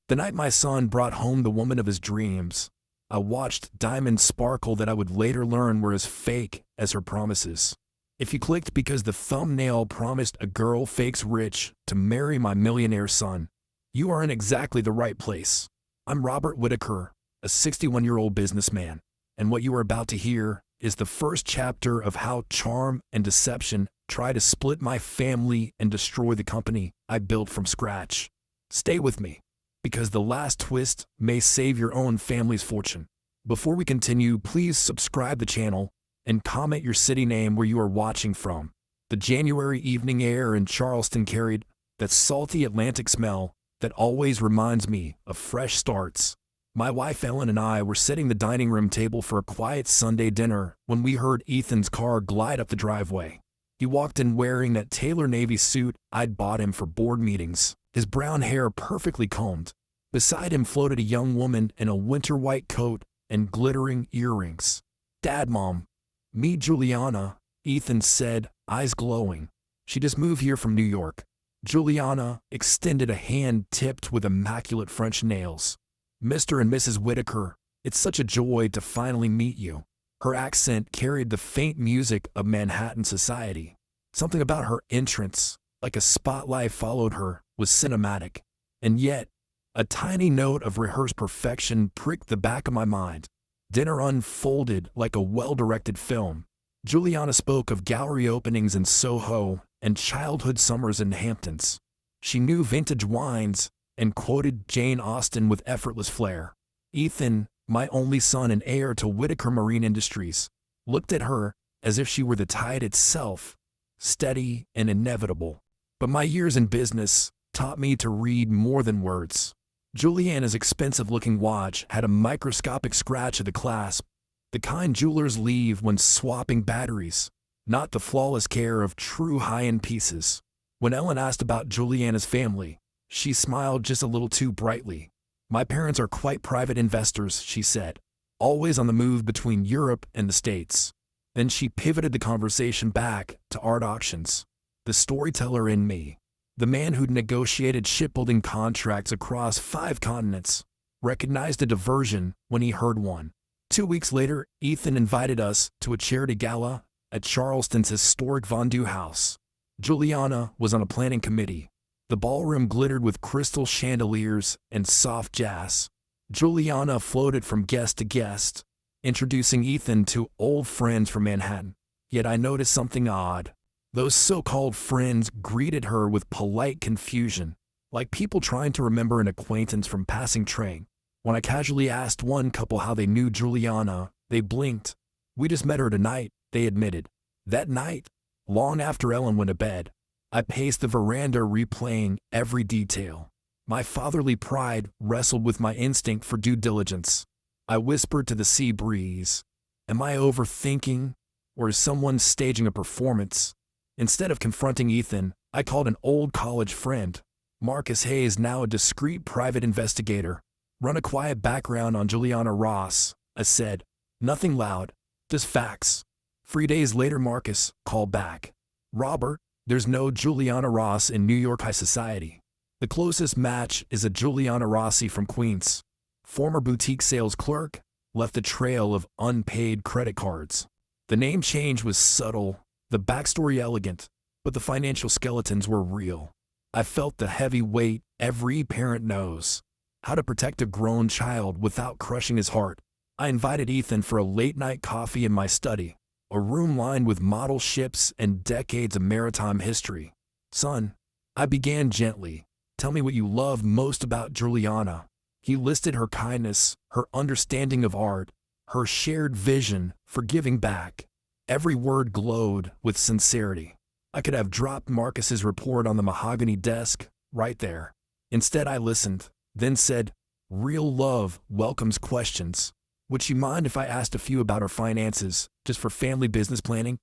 The night my son brought home the woman of his dreams, I watched diamonds sparkle that I would later learn were as fake as her promises. If you clicked because the thumbnail promised a girl fakes rich to marry my millionaire son, you are in exactly the right place. I'm Robert Whitaker, a 61-year-old businessman, and what you are about to hear is the first chapter of how charm and deception try to split my family and destroy the company I built from scratch. Stay with me, because the last twist may save your own family's fortune. Before we continue, please subscribe the channel and comment your city name where you are watching from. The January evening air in Charleston carried that salty Atlantic smell that always reminds me of fresh starts. My wife Ellen and I were setting the dining room table for a quiet Sunday dinner when we heard Ethan's car glide up the driveway. He walked in wearing that tailor navy suit I'd bought him for board meetings, his brown hair perfectly combed. Beside him floated a young woman in a winter white coat and glittering earrings. "Dad, Mom." "Me, Juliana," Ethan said, eyes glowing. "She just moved here from New York." Juliana extended a hand tipped with immaculate French nails. "Mr. and Mrs. Whitaker, it's such a joy to finally meet you." Her accent carried the faint music of Manhattan society. Something about her entrance, like a spotlight followed her, was cinematic. And yet, a tiny note of rehearsed perfection pricked the back of my mind. Dinner unfolded like a well-directed film. Juliana spoke of gallery openings in Soho and childhood summers in Hamptons. She knew vintage wines and quoted Jane Austen with effortless flair. Ethan, my only son and heir to Whitaker Marine Industries, looked at her as if she were the tide itself, steady and inevitable. But my years in business taught me to read more than words. Juliana's expensive-looking watch had a microscopic scratch of the clasp, the kind jewelers leave when swapping batteries, not the flawless care of true high-end pieces. When Ellen asked about Juliana's family, she smiled just a little too brightly. "My parents are quite private investors," she said, "always on the move between Europe and the States." Then she pivoted the conversation back to art auctions. The storyteller in me, the man who'd negotiated shipbuilding contracts across 5 continents, recognized a diversion when he heard one. 2 weeks later, Ethan invited us to a charity gala at Charleston's historic Vendu house. Juliana was on a planning committee. The ballroom glittered with crystal chandeliers and soft jazz. Juliana floated from guest to guest, introducing Ethan to old friends from Manhattan. Yet I noticed something odd. Those so-called friends greeted her with polite confusion, like people trying to remember an acquaintance from passing train. When I casually asked one couple how they knew Juliana, they blinked. "We just met her tonight," they admitted. That night, long after Ellen went to bed, I paced the veranda replaying every detail. My fatherly pride wrestled with my instinct for due diligence. I whispered to the sea breeze, "Am I overthinking, or is someone staging a performance?" Instead of confronting Ethan, I called an old college friend. Marcus Hayes, now a discreet private investigator. "Run a quiet background on Juliana Ross," I said. "Nothing loud, just facts." 3 days later, Marcus called back. "Robert, there's no Juliana Ross in New York high society. The closest match is a Juliana Rossi from Queens. Former boutique sales clerk, left a trail of unpaid credit cards." The name change was subtle, the backstory elegant, but the financial skeletons were real. I felt the heavy weight every parent knows. How to protect a grown child without crushing his heart. I invited Ethan for a late-night coffee in my study, a room lined with model ships and decades of maritime history. "Son," I began gently, "tell me what you love most about Juliana." He listed her kindness, her understanding of art, her shared vision for giving back. Every word glowed with sincerity. I could have dropped Marcus's report on the mahogany desk right there. Instead, I listened, then said, "Real love welcomes questions. Would she mind if I asked a few about her finances, just for family business planning?"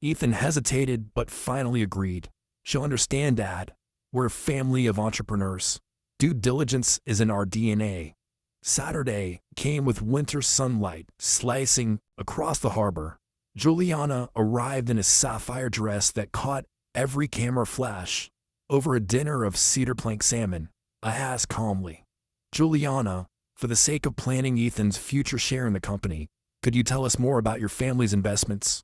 Ethan hesitated but finally agreed. "She'll understand, Dad. We're a family of entrepreneurs. Due diligence is in our DNA." Saturday came with winter sunlight slicing across the harbor. Juliana arrived in a sapphire dress that caught every camera flash. Over a dinner of cedar plank salmon, I asked calmly, Juliana, for the sake of planning Ethan's future share in the company, could you tell us more about your family's investments?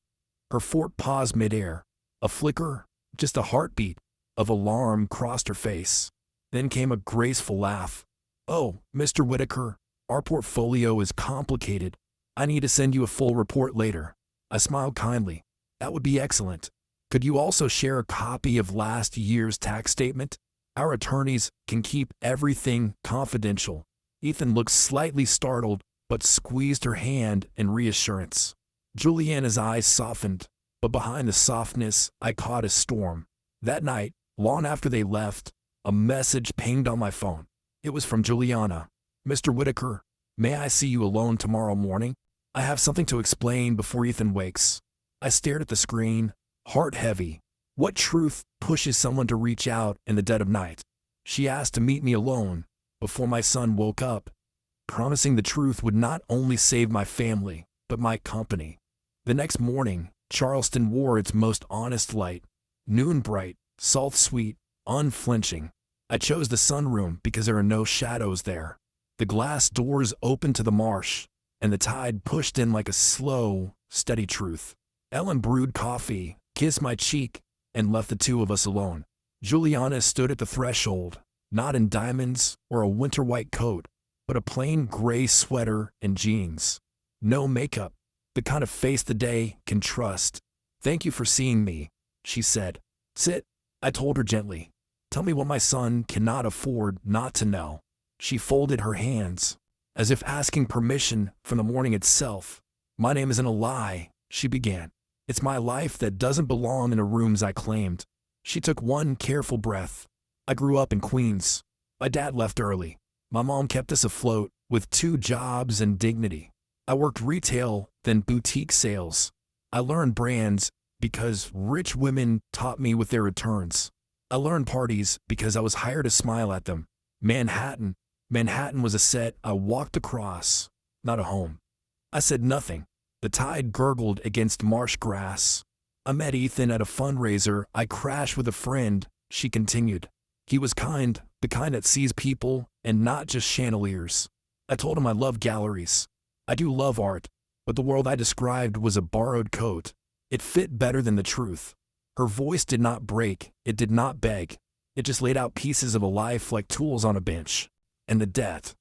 Her fort paused midair. A flicker, just a heartbeat, of alarm crossed her face. Then came a graceful laugh. Oh, Mr. Whitaker, our portfolio is complicated. I need to send you a full report later. I smiled kindly. That would be excellent. Could you also share a copy of last year's tax statement? Our attorneys can keep everything confidential. Ethan looked slightly startled, but squeezed her hand in reassurance. Juliana's eyes softened, but behind the softness, I caught a storm. That night, long after they left, a message pinged on my phone. It was from Juliana. Mr. Whitaker, may I see you alone tomorrow morning? I have something to explain before Ethan wakes. I stared at the screen, heart heavy. What truth pushes someone to reach out in the dead of night? She asked to meet me alone before my son woke up, promising the truth would not only save my family, but my company. The next morning, Charleston wore its most honest light, noon bright, salt sweet, unflinching. I chose the sunroom because there are no shadows there. The glass doors opened to the marsh, and the tide pushed in like a slow, steady truth. Ellen brewed coffee, kissed my cheek, and left the two of us alone. Juliana stood at the threshold, not in diamonds or a winter white coat, but a plain gray sweater and jeans. No makeup, the kind of face the day can trust. Thank you for seeing me, she said. Sit, I told her gently. Tell me what my son cannot afford not to know. She folded her hands, as if asking permission from the morning itself. My name isn't a lie, she began. It's my life that doesn't belong in the rooms I claimed. She took one careful breath. I grew up in Queens. My dad left early. My mom kept us afloat with 2 jobs and dignity. I worked retail, then boutique sales. I learned brands because rich women taught me with their returns. I learned parties because I was hired to smile at them. Manhattan was a set I walked across, not a home. I said nothing. The tide gurgled against marsh grass. I met Ethan at a fundraiser. I crashed with a friend, she continued. He was kind, the kind that sees people and not just chandeliers. I told him I love galleries. I do love art, but the world I described was a borrowed coat. It fit better than the truth. Her voice did not break, it did not beg. It just laid out pieces of a life like tools on a bench. And the debt?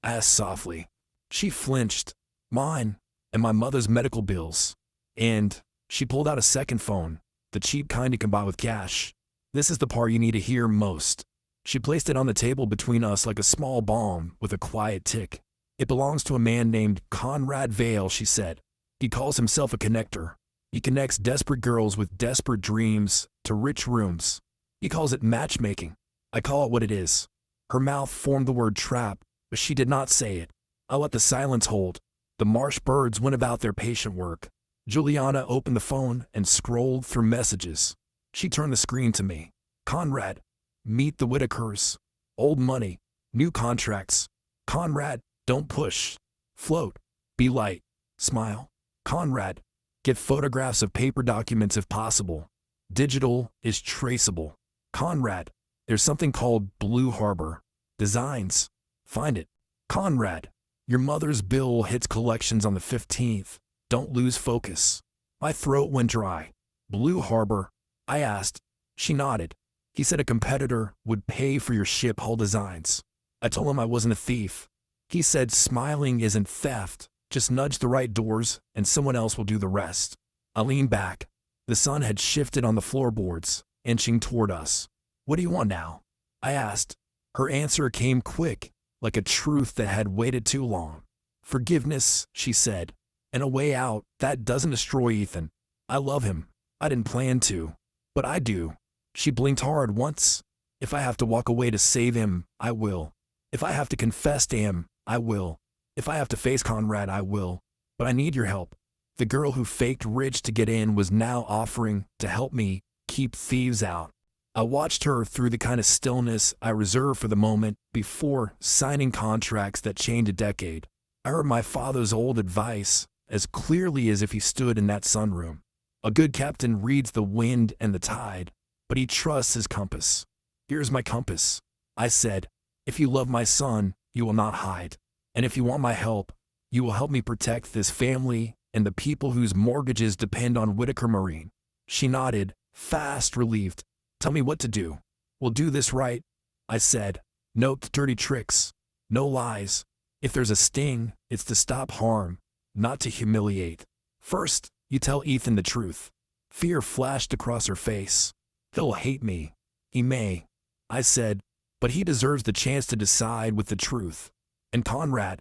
I asked softly. She flinched. Mine, and my mother's medical bills. And she pulled out a second phone, the cheap kind you can buy with cash. This is the part you need to hear most. She placed it on the table between us like a small bomb with a quiet tick. It belongs to a man named Conrad Vale, she said. He calls himself a connector. He connects desperate girls with desperate dreams to rich rooms. He calls it matchmaking. I call it what it is. Her mouth formed the word trap, but she did not say it. I let the silence hold. The marsh birds went about their patient work. Juliana opened the phone and scrolled through messages. She turned the screen to me. Conrad, meet the Whitakers. Old money, new contracts. Conrad, don't push. Float. Be light. Smile. Conrad, get photographs of paper documents if possible. Digital is traceable. Conrad, there's something called Blue Harbor. Designs. Find it. Conrad, your mother's bill hits collections on the 15th. Don't lose focus. My throat went dry. Blue Harbor? I asked. She nodded. He said a competitor would pay for your ship hull designs. I told him I wasn't a thief. He said smiling isn't theft. Just nudge the right doors and someone else will do the rest. I leaned back. The sun had shifted on the floorboards, inching toward us. What do you want now? I asked. Her answer came quick, like a truth that had waited too long. Forgiveness, she said, and a way out that doesn't destroy Ethan. I love him. I didn't plan to, but I do. She blinked hard once. If I have to walk away to save him, I will. If I have to confess to him, I will. If I have to face Conrad, I will. But I need your help. The girl who faked rich to get in was now offering to help me keep thieves out. I watched her through the kind of stillness I reserve for the moment before signing contracts that chained a decade. I heard my father's old advice as clearly as if he stood in that sunroom. A good captain reads the wind and the tide, but he trusts his compass. Here's my compass. I said, if you love my son, You will not hide. And if you want my help, you will help me protect this family and the people whose mortgages depend on Whitaker Marine. She nodded, fast, relieved. Tell me what to do. We'll do this right, I said. No dirty tricks. No lies. If there's a sting, it's to stop harm, not to humiliate. First, you tell Ethan the truth. Fear flashed across her face. He'll hate me. He may, I said, but he deserves the chance to decide with the truth. And Conrad?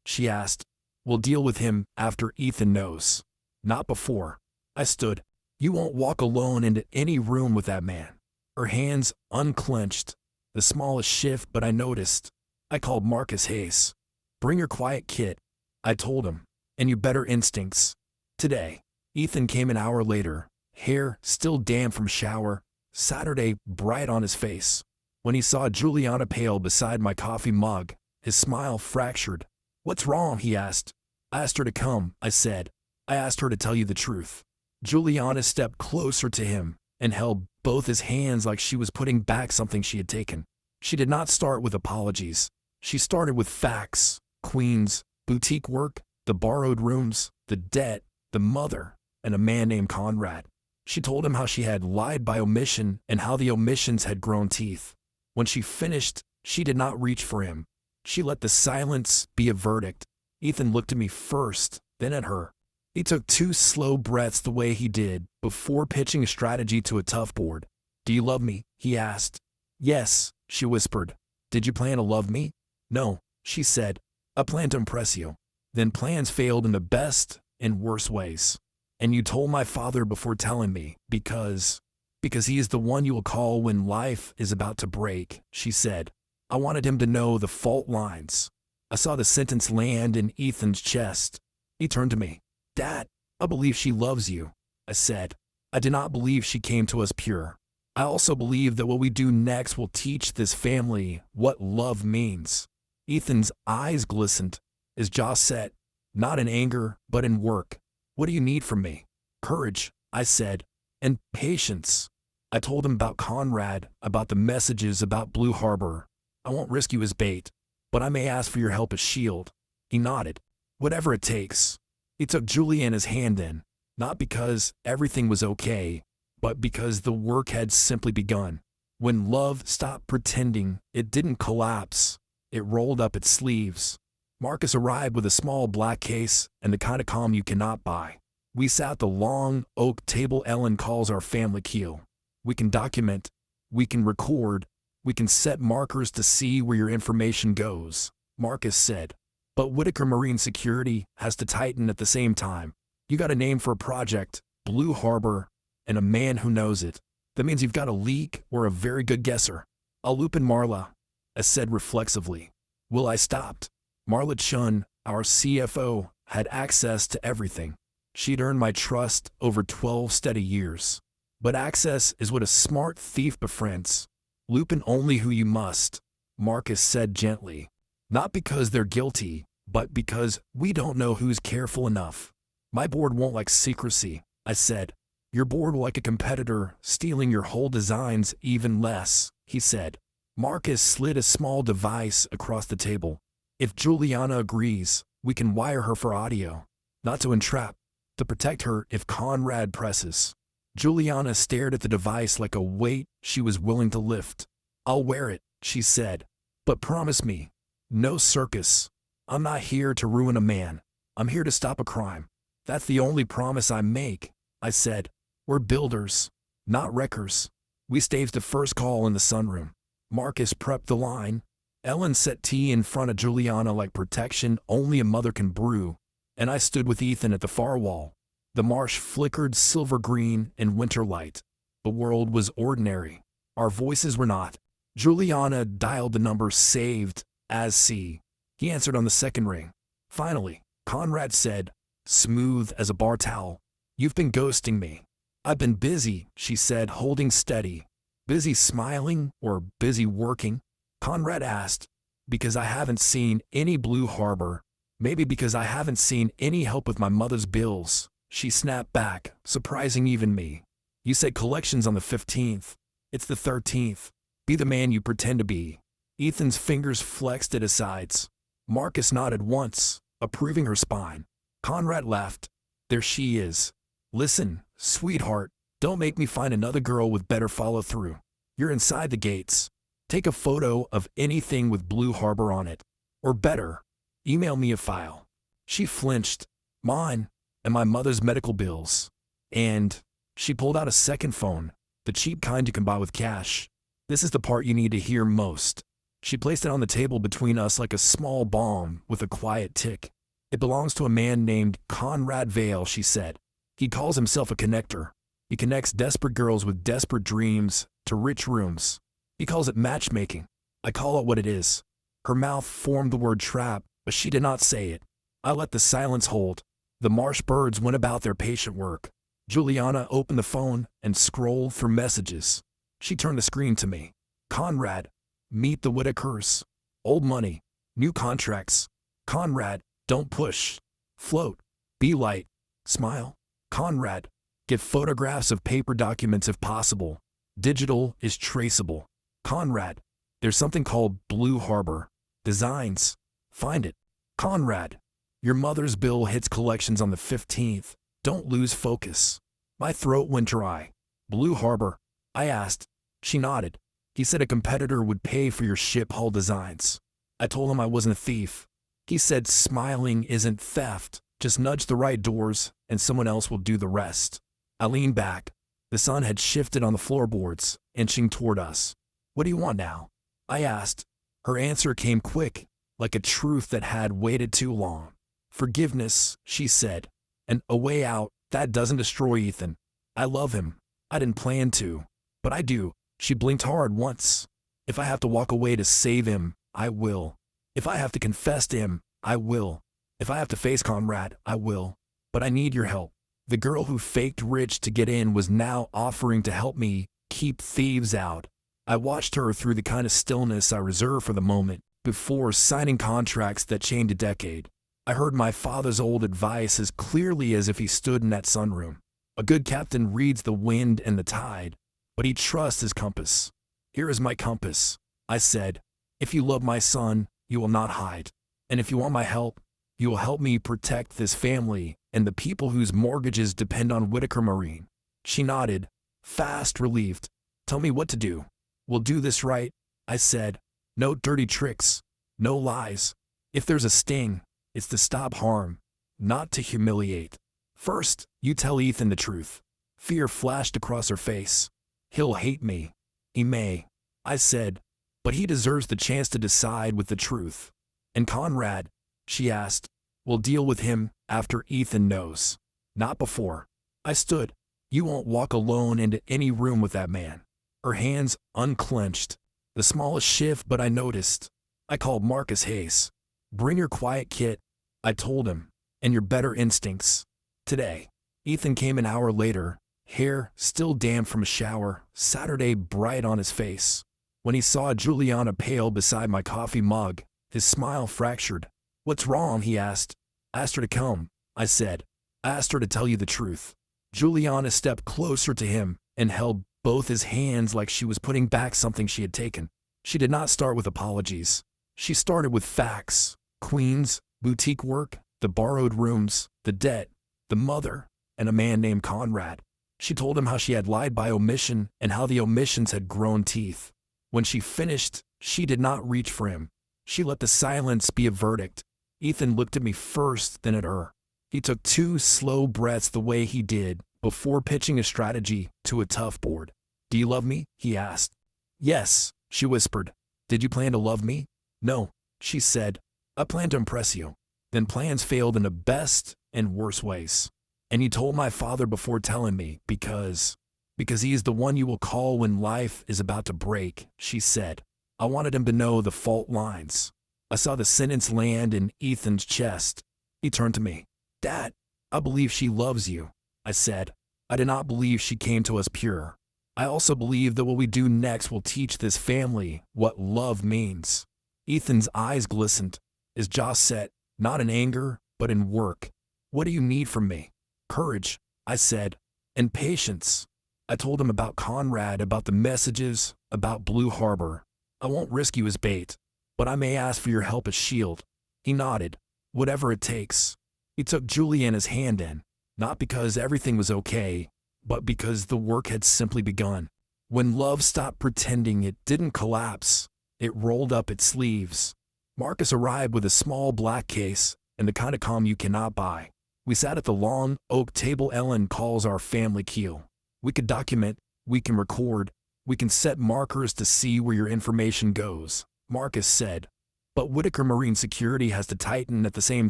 She asked. We'll deal with him after Ethan knows. Not before. I stood. You won't walk alone into any room with that man. Her hands unclenched. The smallest shift, but I noticed. I called Marcus Hayes. Bring your quiet kit, I told him, and your better instincts. Today. Ethan came an hour later, hair still damp from shower, Saturday bright on his face. When he saw Juliana pale beside my coffee mug, his smile fractured. What's wrong? He asked. I asked her to come, I said. I asked her to tell you the truth. Juliana stepped closer to him and held both his hands like she was putting back something she had taken. She did not start with apologies. She started with facts. Queens, boutique work, the borrowed rooms, the debt, the mother, and a man named Conrad. She told him how she had lied by omission and how the omissions had grown teeth. When she finished, she did not reach for him. She let the silence be a verdict. Ethan looked at me first, then at her. He took 2 slow breaths the way he did before pitching a strategy to a tough board. Do you love me? He asked. Yes, she whispered. Did you plan to love me? No, she said. I planned to impress you. Then plans failed in the best and worst ways. And you told my father before telling me, because he is the one you will call when life is about to break, she said. I wanted him to know the fault lines. I saw the sentence land in Ethan's chest. He turned to me. Dad, I believe she loves you, I said. I did not believe she came to us pure. I also believe that what we do next will teach this family what love means. Ethan's eyes glistened, his jaw set, not in anger, but in work. What do you need from me? Courage, I said, and patience. I told him about Conrad, about the messages about Blue Harbor. I won't risk you as bait, but I may ask for your help as shield. He nodded. Whatever it takes. He took Juliana's hand in, not because everything was okay, but because the work had simply begun. When love stopped pretending, it didn't collapse. It rolled up its sleeves. Marcus arrived with a small black case and the kind of calm you cannot buy. We sat at the long oak table Ellen calls our family keel. We can document, we can record, we can set markers to see where your information goes, Marcus said. But Whitaker Marine Security has to tighten at the same time. You got a name for a project, Blue Harbor, and a man who knows it. That means you've got a leak or a very good guesser. I'll loop in Marla, I said reflexively. Will I stopped? Marla Chun, our CFO, had access to everything. She'd earned my trust over 12 steady years. But access is what a smart thief befriends. Loop in only who you must, Marcus said gently. Not because they're guilty, but because we don't know who's careful enough. My board won't like secrecy, I said. Your board will like a competitor stealing your whole designs even less, he said. Marcus slid a small device across the table. If Juliana agrees, we can wire her for audio. Not to entrap, to protect her if Conrad presses. Juliana stared at the device like a weight she was willing to lift. I'll wear it, she said. But promise me, no circus. I'm not here to ruin a man. I'm here to stop a crime. That's the only promise I make, I said. We're builders, not wreckers. We staged the first call in the sunroom. Marcus prepped the line. Ellen set tea in front of Juliana like protection only a mother can brew, and I stood with Ethan at the far wall. The marsh flickered silver green in winter light. The world was ordinary. Our voices were not. Juliana dialed the number saved as C. He answered on the second ring. Finally, Conrad said, smooth as a bar towel, "You've been ghosting me." "I've been busy," she said, holding steady. "Busy smiling or busy working?" Conrad asked. "Because I haven't seen any Blue Harbor. Maybe because I haven't seen any help with my mother's bills." She snapped back, surprising even me. "You said collections on the 15th. It's the 13th. Be the man you pretend to be." Ethan's fingers flexed at his sides. Marcus nodded once, approving her spine. Conrad laughed. There she is. Listen, sweetheart, don't make me find another girl with better follow-through. You're inside the gates. Take a photo of anything with Blue Harbor on it. Or better, email me a file. She flinched. Mine, and my mother's medical bills. And she pulled out a second phone, the cheap kind you can buy with cash. This is the part you need to hear most. She placed it on the table between us like a small bomb with a quiet tick. It belongs to a man named Conrad Vale, she said. He calls himself a connector. He connects desperate girls with desperate dreams to rich rooms. He calls it matchmaking. I call it what it is. Her mouth formed the word trap, but she did not say it. I let the silence hold. The marsh birds went about their patient work. Juliana opened the phone and scrolled through messages. She turned the screen to me. Conrad, meet the Whitakers. Old money, new contracts. Conrad, don't push. Float, be light, smile. Conrad, get photographs of paper documents if possible. Digital is traceable. Conrad, there's something called Blue Harbor. Designs, find it. Conrad, your mother's bill hits collections on the 15th. Don't lose focus. My throat went dry. Blue Harbor, I asked. She nodded. He said a competitor would pay for your ship hull designs. I told him I wasn't a thief. He said smiling isn't theft. Just nudge the right doors and someone else will do the rest. I leaned back. The sun had shifted on the floorboards, inching toward us. What do you want now? I asked. Her answer came quick, like a truth that had waited too long. Forgiveness, she said. And a way out that doesn't destroy Ethan. I love him. I didn't plan to, but I do. She blinked hard once. If I have to walk away to save him, I will. If I have to confess to him, I will. If I have to face Conrad, I will. But I need your help. The girl who faked rich to get in was now offering to help me keep thieves out. I watched her through the kind of stillness I reserve for the moment before signing contracts that chained a decade. I heard my father's old advice as clearly as if he stood in that sunroom. A good captain reads the wind and the tide, but he trusts his compass. Here is my compass, I said. If you love my son, you will not hide. And if you want my help, you will help me protect this family and the people whose mortgages depend on Whitaker Marine. She nodded, fast, relieved. Tell me what to do. We'll do this right, I said. No dirty tricks, no lies. If there's a sting, it's to stop harm, not to humiliate. First, you tell Ethan the truth. Fear flashed across her face. He'll hate me. He may, I said, but he deserves the chance to decide with the truth. And Conrad, she asked, we'll deal with him after Ethan knows. Not before. I stood. You won't walk alone into any room with that man. Her hands unclenched. The smallest shift, but I noticed. I called Marcus Hayes. Bring your quiet kit, I told him, and your better instincts. Today. Ethan came an hour later, hair still damp from a shower, Saturday bright on his face. When he saw Juliana pale beside my coffee mug, his smile fractured. What's wrong, he asked. I asked her to come, I said. I asked her to tell you the truth. Juliana stepped closer to him and held both his hands like she was putting back something she had taken. She did not start with apologies. She started with facts. Queens, boutique work, the borrowed rooms, the debt, the mother, and a man named Conrad. She told him how she had lied by omission and how the omissions had grown teeth. When she finished, she did not reach for him. She let the silence be a verdict. Ethan looked at me first, then at her. He took 2 slow breaths the way he did before pitching a strategy to a tough board. Do you love me? He asked. Yes, she whispered. Did you plan to love me? No, she said. I planned to impress you. Then plans failed in the best and worst ways. And you told my father before telling me because he is the one you will call when life is about to break, she said. I wanted him to know the fault lines. I saw the sentence land in Ethan's chest. He turned to me. Dad, I believe she loves you, I said. I did not believe she came to us pure. I also believe that what we do next will teach this family what love means. Ethan's eyes glistened, his jaw set, not in anger, but in work. What do you need from me? Courage, I said, and patience. I told him about Conrad, about the messages, about Blue Harbor. I won't risk you as bait, but I may ask for your help as shield. He nodded. Whatever it takes. He took Juliana's hand in, not because everything was okay, but because the work had simply begun. When love stopped pretending it didn't collapse, it rolled up its sleeves. Marcus arrived with a small black case and the kind of calm you cannot buy. We sat at the long oak table Ellen calls our family keel. We could document, we can record, we can set markers to see where your information goes, Marcus said. But Whitaker Marine Security has to tighten at the same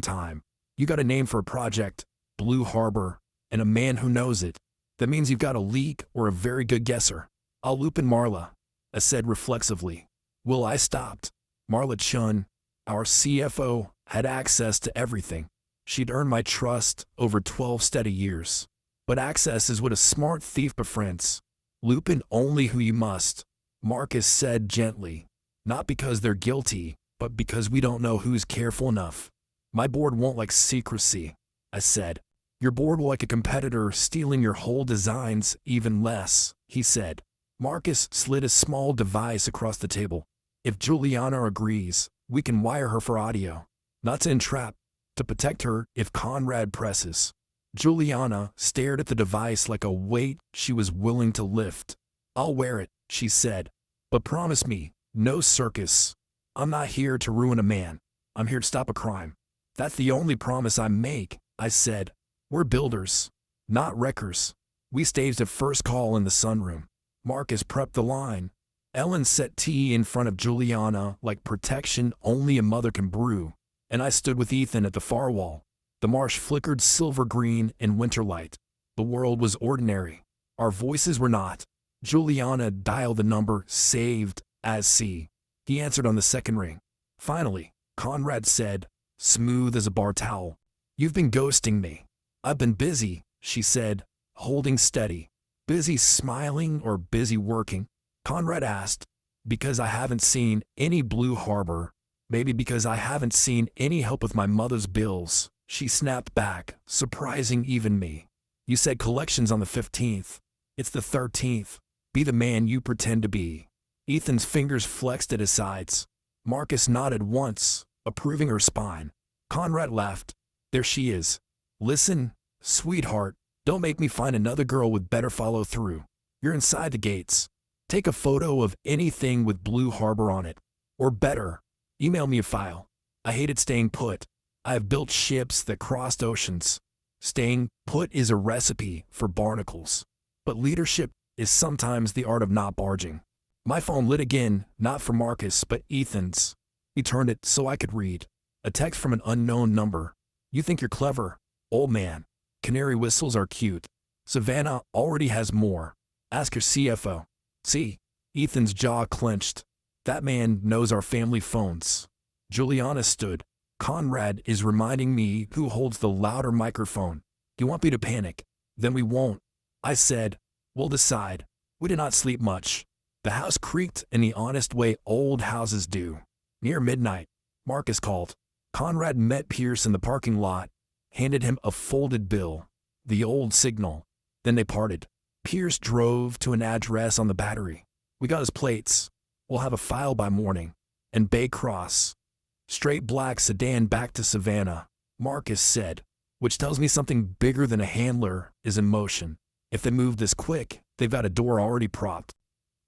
time. You got a name for a project, Blue Harbor, and a man who knows it. That means you've got a leak or a very good guesser. I'll loop in Marla, I said reflexively. Will I stopped. Marla Chun, our CFO, had access to everything. She'd earned my trust over 12 steady years. But access is what a smart thief befriends. Loop in only who you must, Marcus said gently. Not because they're guilty, but because we don't know who's careful enough. My board won't like secrecy, I said. Your board will like a competitor stealing your whole designs even less, he said. Marcus slid a small device across the table. If Juliana agrees, we can wire her for audio. Not to entrap, to protect her if Conrad presses. Juliana stared at the device like a weight she was willing to lift. I'll wear it, she said. But promise me, no circus. I'm not here to ruin a man. I'm here to stop a crime. That's the only promise I make, I said. We're builders, not wreckers. We staged a first call in the sunroom. Marcus prepped the line. Ellen set tea in front of Juliana like protection only a mother can brew, and I stood with Ethan at the far wall. The marsh flickered silver green in winter light. The world was ordinary. Our voices were not. Juliana dialed the number saved as C. He answered on the second ring. Finally, Conrad said, smooth as a bar towel. You've been ghosting me. I've been busy, she said, holding steady. Busy smiling or busy working? Conrad asked. Because I haven't seen any Blue Harbor. Maybe because I haven't seen any help with my mother's bills. She snapped back, surprising even me. You said collections on the 15th. It's the 13th. Be the man you pretend to be. Ethan's fingers flexed at his sides. Marcus nodded once, approving her spine. Conrad laughed. There she is. Listen, sweetheart, don't make me find another girl with better follow through. You're inside the gates. Take a photo of anything with Blue Harbor on it. Or better, email me a file. I hated staying put. I have built ships that crossed oceans. Staying put is a recipe for barnacles. But leadership is sometimes the art of not barging. My phone lit again, not for Marcus, but Ethan's. He turned it so I could read. A text from an unknown number. You think you're clever, old man. Canary whistles are cute. Savannah already has more. Ask your CFO. See? Ethan's jaw clenched. That man knows our family phones. Juliana stood. Conrad is reminding me who holds the louder microphone. You want me to panic? Then we won't. I said, we'll decide. We did not sleep much. The house creaked in the honest way old houses do. Near midnight, Marcus called. Conrad met Pierce in the parking lot, handed him a folded bill, the old signal. Then they parted. Pierce drove to an address on the Battery. We got his plates. We'll have a file by morning. And Bay Cross. Straight black sedan back to Savannah, Marcus said, which tells me something bigger than a handler is in motion. If they move this quick, they've got a door already propped.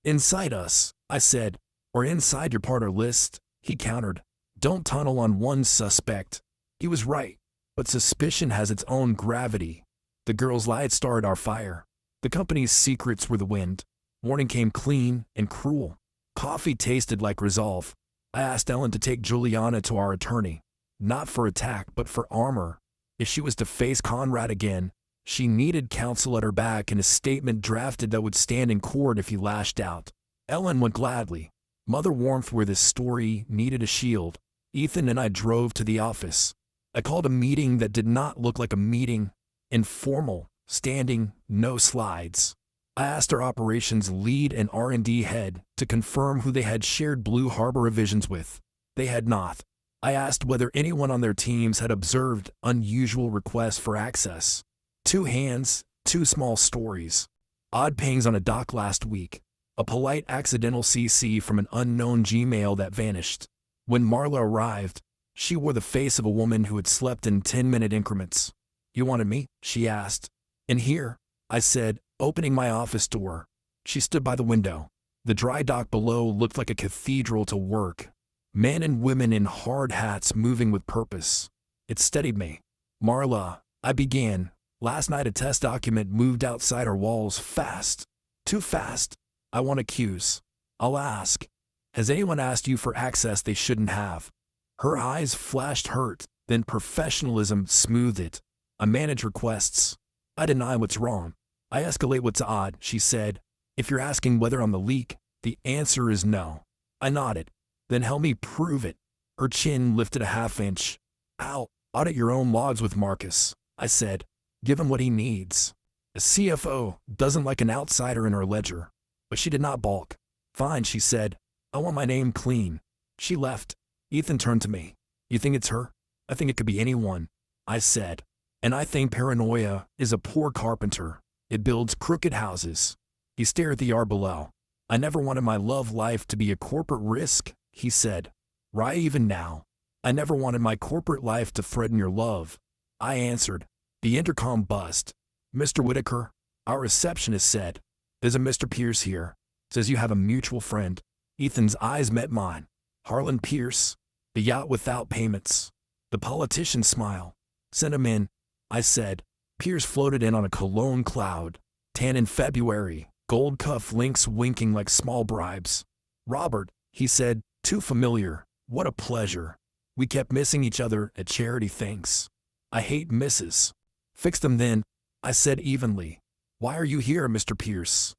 Inside us, I said, or inside your partner list, he countered. Don't tunnel on one suspect. He was right, but suspicion has its own gravity. The girl's lie had started our fire. The company's secrets were the wind. Morning came clean and cruel. Coffee tasted like resolve. I asked Ellen to take Juliana to our attorney, not for attack but for armor. If she was to face Conrad again, she needed counsel at her back and a statement drafted that would stand in court if he lashed out. Ellen went gladly. Mother warmth where this story needed a shield. Ethan and I drove to the office. I called a meeting that did not look like a meeting. Informal, standing, no slides. I asked our operations lead and R&D head to confirm who they had shared Blue Harbor revisions with. They had not. I asked whether anyone on their teams had observed unusual requests for access. 2 hands, 2 small stories. Odd pings on a dock last week. A polite accidental CC from an unknown Gmail that vanished. When Marla arrived, she wore the face of a woman who had slept in 10-minute increments. "You wanted me?" she asked. "In here," I said, opening my office door. She stood by the window. The dry dock below looked like a cathedral to work. Men and women in hard hats moving with purpose. It steadied me. "Marla," I began, "last night a test document moved outside our walls fast. Too fast. I want to accuse. I'll ask. Has anyone asked you for access they shouldn't have?" Her eyes flashed hurt, then professionalism smoothed it. "I manage requests. I deny what's wrong. I escalate what's odd," she said. "If you're asking whether I'm the leak, the answer is no." I nodded. "Then help me prove it." Her chin lifted a half-inch. "I'll audit your own logs with Marcus," I said. "Give him what he needs." A CFO doesn't like an outsider in her ledger. But she did not balk. "Fine," she said. "I want my name clean." She left. Ethan turned to me. "You think it's her?" "I think it could be anyone," I said. "And I think paranoia is a poor carpenter. It builds crooked houses." He stared at the yard below. "I never wanted my love life to be a corporate risk," he said. "Right, even now. I never wanted my corporate life to threaten your love," I answered. The intercom buzzed. "Mr. Whitaker," our receptionist said. "There's a Mr. Pierce here. Says you have a mutual friend." Ethan's eyes met mine. "Harlan Pierce, the yacht without payments." The politician's smile. "Send him in," I said. Pierce floated in on a cologne cloud. Tan in February, gold cuff links winking like small bribes. "Robert," he said, "too familiar. What a pleasure. We kept missing each other at charity things." "I hate misses." "Fix them then," I said evenly. "Why are you here, Mr. Pierce?"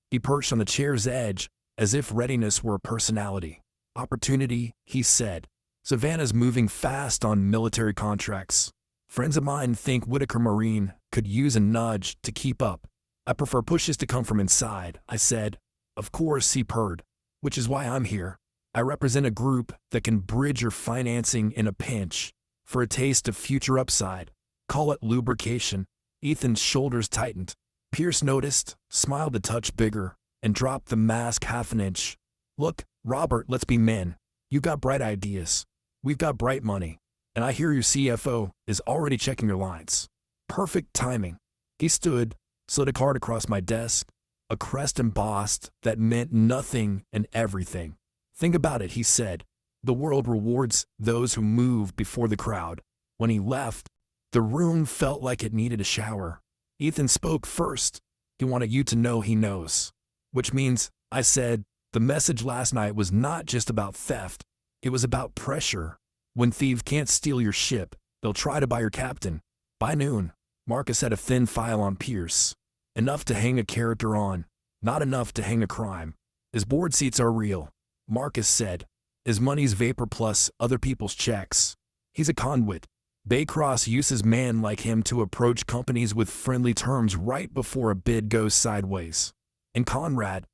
He perched on the chair's edge, as if readiness were a personality. "Opportunity," he said. "Savannah's moving fast on military contracts. Friends of mine think Whitaker Marine could use a nudge to keep up." "I prefer pushes to come from inside," I said. "Of course," he purred. "Which is why I'm here. I represent a group that can bridge your financing in a pinch. For a taste of future upside. Call it lubrication." Ethan's shoulders tightened. Pierce noticed, smiled a touch bigger, and dropped the mask half an inch. "Look, Robert, let's be men. You got bright ideas. We've got bright money. And I hear your CFO is already checking your lines. Perfect timing." He stood, slid a card across my desk, a crest embossed that meant nothing and everything. "Think about it," he said. "The world rewards those who move before the crowd." When he left, the room felt like it needed a shower. Ethan spoke first. He wanted you to know he knows. "Which means," I said, "the message last night was not just about theft. It was about pressure. When thieves can't steal your ship, they'll try to buy your captain." By noon, Marcus had a thin file on Pierce. Enough to hang a character on, not enough to hang a crime. "His board seats are real," Marcus said. "His money's vapor plus other people's checks. He's a conduit. Baycross uses men like him to approach companies with friendly terms right before a bid goes sideways." "And Conrad?"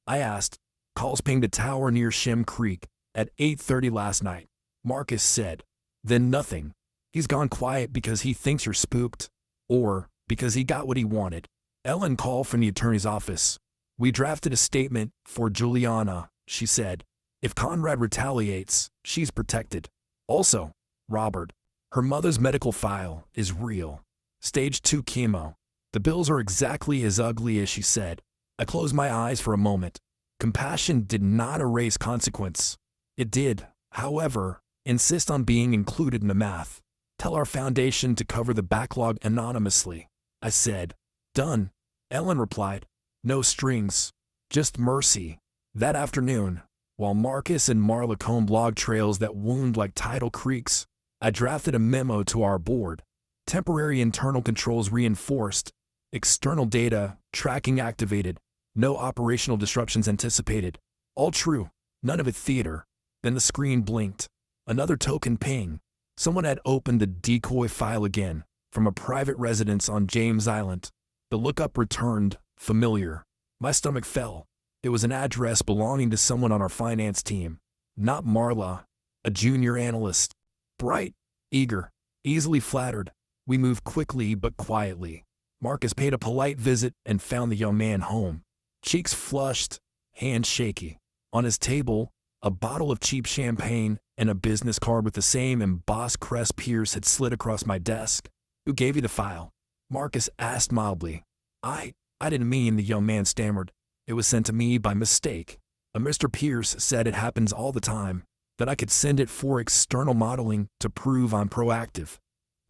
I asked. "Calls pinged a tower near Shem Creek at 8:30 last night," Marcus said. "Then nothing. He's gone quiet because he thinks you're spooked. Or because he got what he wanted." Ellen called from the attorney's office. "We drafted a statement for Juliana," she said. "If Conrad retaliates, she's protected. Also, Robert, her mother's medical file is real. Stage 2 chemo. The bills are exactly as ugly as she said." I closed my eyes for a moment. Compassion did not erase consequence. It did, however, insist on being included in the math. "Tell our foundation to cover the backlog anonymously," I said. "Done," Ellen replied. "No strings. Just mercy." That afternoon, while Marcus and Marla combed log trails that wound like tidal creeks, I drafted a memo to our board. Temporary internal controls reinforced. External data tracking activated. No operational disruptions anticipated. All true. None of it theater. Then the screen blinked. Another token ping. Someone had opened the decoy file again, from a private residence on James Island. The lookup returned, familiar. My stomach fell. It was an address belonging to someone on our finance team. Not Marla, a junior analyst. Bright, eager, easily flattered. We moved quickly but quietly. Marcus paid a polite visit and found the young man home. Cheeks flushed, hand shaky. On his table, a bottle of cheap champagne and a business card with the same embossed crest Pierce had slid across my desk. "Who gave you the file?" Marcus asked mildly. I didn't mean," the young man stammered. "It was sent to me by mistake. Mr. Pierce said it happens all the time, that I could send it for external modeling to prove I'm proactive."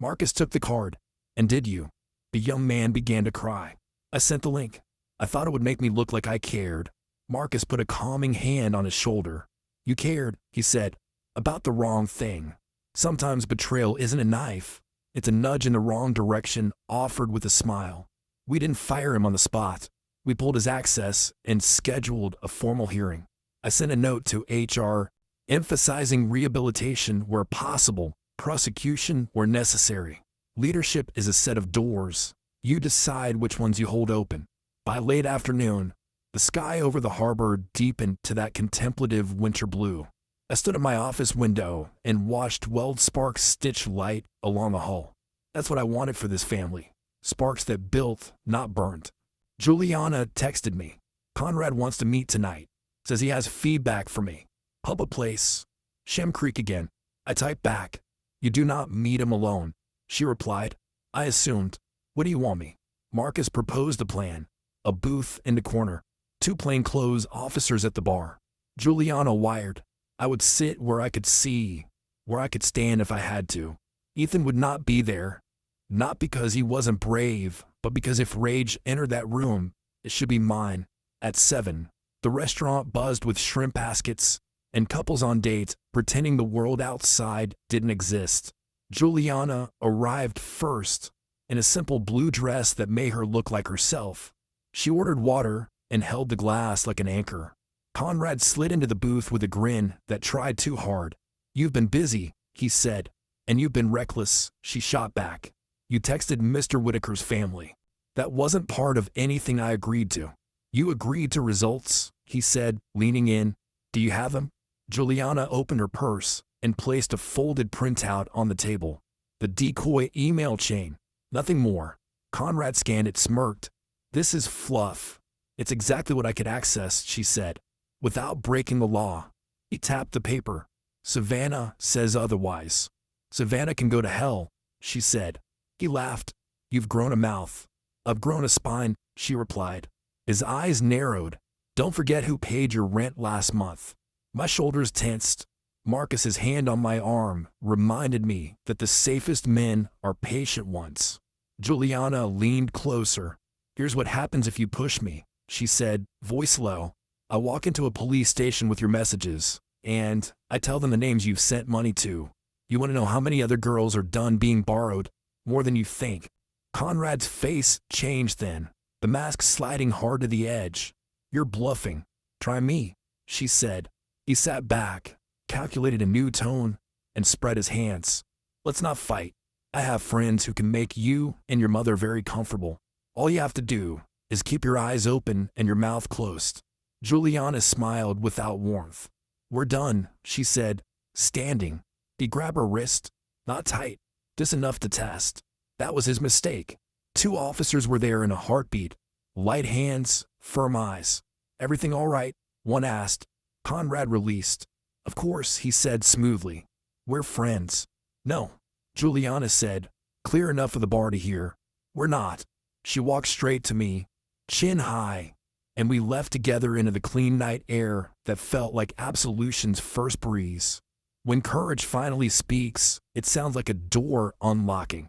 Marcus took the card. "And did you?" The young man began to cry. "I sent the link. I thought it would make me look like I cared." Marcus put a calming hand on his shoulder. "You cared," he said, "about the wrong thing. Sometimes betrayal isn't a knife. It's a nudge in the wrong direction offered with a smile. We didn't fire him on the spot. We pulled his access and scheduled a formal hearing. I sent a note to HR emphasizing rehabilitation where possible, prosecution where necessary. Leadership is a set of doors. You decide which ones you hold open." By late afternoon, the sky over the harbor deepened to that contemplative winter blue. I stood at my office window and watched weld sparks stitch light along the hull. That's what I wanted for this family. Sparks that built, not burnt. Juliana texted me. "Conrad wants to meet tonight. Says he has feedback for me. Public place. Shem Creek again." I typed back. "You do not meet him alone." She replied. I assumed. "What do you want me?" Marcus proposed a plan. A booth in the corner. 2 plainclothes officers at the bar. Juliana wired. I would sit where I could see, where I could stand if I had to. Ethan would not be there. Not because he wasn't brave, but because if rage entered that room, it should be mine. At 7, the restaurant buzzed with shrimp baskets and couples on dates pretending the world outside didn't exist. Juliana arrived first in a simple blue dress that made her look like herself. She ordered water and held the glass like an anchor. Conrad slid into the booth with a grin that tried too hard. "You've been busy," he said. "And you've been reckless," she shot back. "You texted Mr. Whitaker's family. That wasn't part of anything I agreed to." "You agreed to results," he said, leaning in. "Do you have them?" Juliana opened her purse and placed a folded printout on the table. The decoy email chain. Nothing more. Conrad scanned it, smirked. "This is fluff. It's exactly what I could access," she said, "without breaking the law." He tapped the paper. "Savannah says otherwise." "Savannah can go to hell," she said. He laughed. "You've grown a mouth." "I've grown a spine," she replied. His eyes narrowed. "Don't forget who paid your rent last month." My shoulders tensed. Marcus's hand on my arm reminded me that the safest men are patient ones. Juliana leaned closer. "Here's what happens if you push me," she said, voice low. "I walk into a police station with your messages, and I tell them the names you've sent money to. You want to know how many other girls are done being borrowed? More than you think." Conrad's face changed then, the mask sliding hard to the edge. "You're bluffing. Try me," she said. He sat back, calculated a new tone, and spread his hands. "Let's not fight. I have friends who can make you and your mother very comfortable. All you have to do is keep your eyes open and your mouth closed." Juliana smiled without warmth. "We're done," she said, standing. He grabbed her wrist. Not tight, just enough to test. That was his mistake. 2 officers were there in a heartbeat. Light hands, firm eyes. "Everything all right?" one asked. Conrad released. "Of course," he said smoothly. "We're friends." "No," Juliana said, clear enough for the bar to hear. "We're not." She walked straight to me, chin high, and we left together into the clean night air that felt like absolution's first breeze. When courage finally speaks, it sounds like a door unlocking.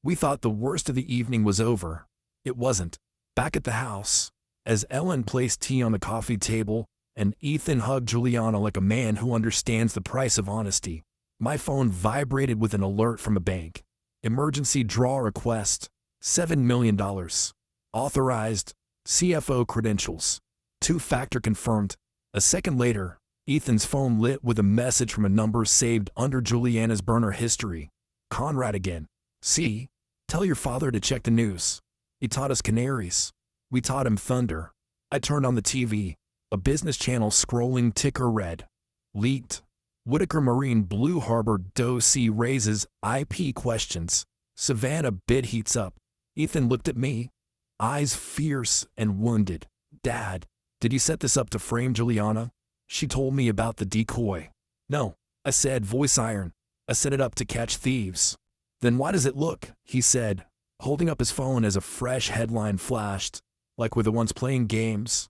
We thought the worst of the evening was over. It wasn't. Back at the house, as Ellen placed tea on the coffee table and Ethan hugged Juliana like a man who understands the price of honesty, my phone vibrated with an alert from a bank. Emergency draw request, $7 million. Authorized, CFO credentials. 2-factor confirmed. A second later, Ethan's phone lit with a message from a number saved under Juliana's burner history. Conrad again. "See? Tell your father to check the news. He taught us canaries. We taught him thunder." I turned on the TV. A business channel scrolling ticker read. "Leaked. Whitaker Marine Blue Harbor Doe Sea raises IP questions. Savannah bid heats up." Ethan looked at me, eyes fierce and wounded. "Dad, Did you set this up to frame Juliana? She told me about the decoy. No, I said, voice iron. I set it up to catch thieves. Then why does it look, he said, holding up his phone as a fresh headline flashed, like we're the ones playing games.